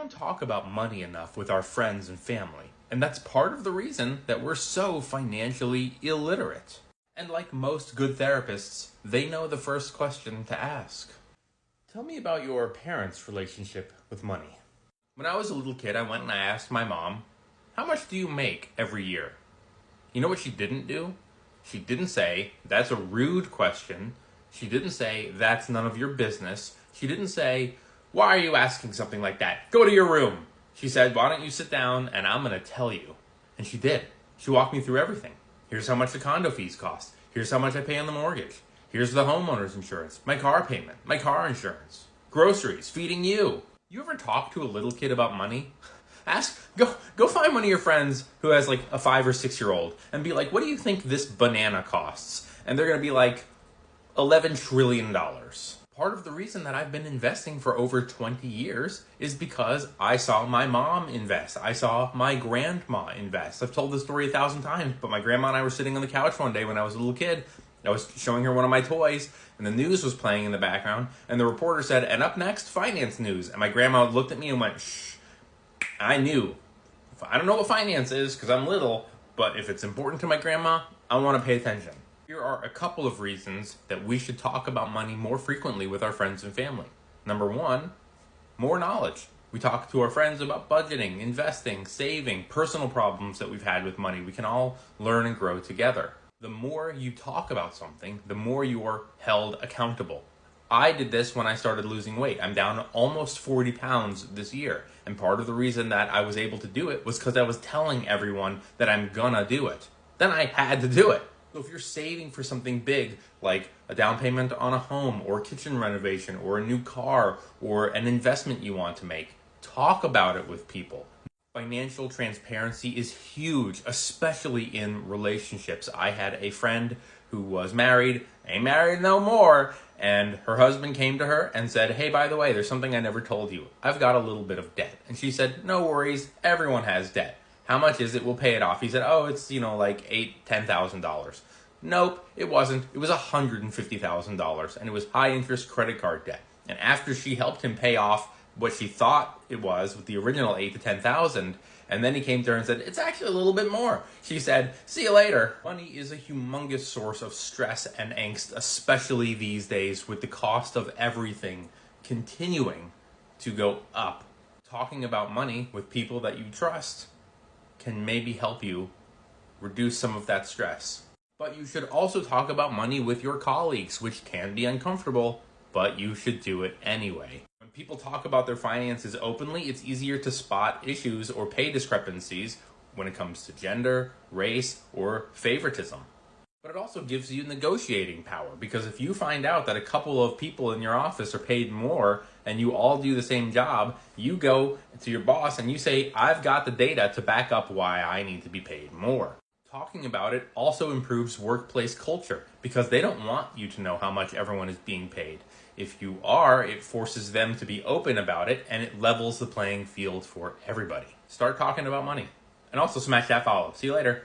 Don't talk about money enough with our friends and family, and that's part of the reason that we're so financially illiterate. And like most good therapists, they know the first question to ask. Tell me about your parents' relationship with money. When I was a little kid, I went and I asked my mom, how much do you make every year? You know what she didn't do? She didn't say, that's a rude question. She didn't say, that's none of your business. She didn't say, why are you asking something like that? Go to your room. She said, why don't you sit down and I'm going to tell you. And she did. She walked me through everything. Here's how much the condo fees cost. Here's how much I pay on the mortgage. Here's the homeowner's insurance, my car payment, my car insurance, groceries, feeding you. You ever talk to a little kid about money? Go find one of your friends who has like a 5 or 6 year old and be like, what do you think this banana costs? And they're going to be like, $11 trillion. Part of the reason that I've been investing for over 20 years is because I saw my mom invest. I saw my grandma invest. I've told this story 1,000 times, but my grandma and I were sitting on the couch one day when I was a little kid. I was showing her one of my toys, and the news was playing in the background, and the reporter said, and up next, finance news. And my grandma looked at me and went, shh. I knew. I don't know what finance is because I'm little, but if it's important to my grandma, I want to pay attention. Here are a couple of reasons that we should talk about money more frequently with our friends and family. Number one, more knowledge. We talk to our friends about budgeting, investing, saving, personal problems that we've had with money. We can all learn and grow together. The more you talk about something, the more you're held accountable. I did this when I started losing weight. I'm down almost 40 pounds this year. And part of the reason that I was able to do it was because I was telling everyone that I'm gonna do it. Then I had to do it. So if you're saving for something big, like a down payment on a home or a kitchen renovation or a new car or an investment you want to make, talk about it with people. Financial transparency is huge, especially in relationships. I had a friend who was married, ain't married no more, and her husband came to her and said, hey, by the way, there's something I never told you. I've got a little bit of debt. And she said, no worries, everyone has debt. How much is it? We'll pay it off. He said, oh, it's, like $10,000. Nope, it wasn't. It was $150,000, and it was high interest credit card debt. And after she helped him pay off what she thought it was with the original 8 to 10,000, and then he came to her and said, it's actually a little bit more. She said, see you later. Money is a humongous source of stress and angst, especially these days with the cost of everything continuing to go up. Talking about money with people that you trust can maybe help you reduce some of that stress. But you should also talk about money with your colleagues, which can be uncomfortable, but you should do it anyway. When people talk about their finances openly, it's easier to spot issues or pay discrepancies when it comes to gender, race, or favoritism. But it also gives you negotiating power, because if you find out that a couple of people in your office are paid more and you all do the same job, you go to your boss and you say, I've got the data to back up why I need to be paid more. Talking about it also improves workplace culture because they don't want you to know how much everyone is being paid. If you are, it forces them to be open about it and it levels the playing field for everybody. Start talking about money. And also smash that follow. See you later.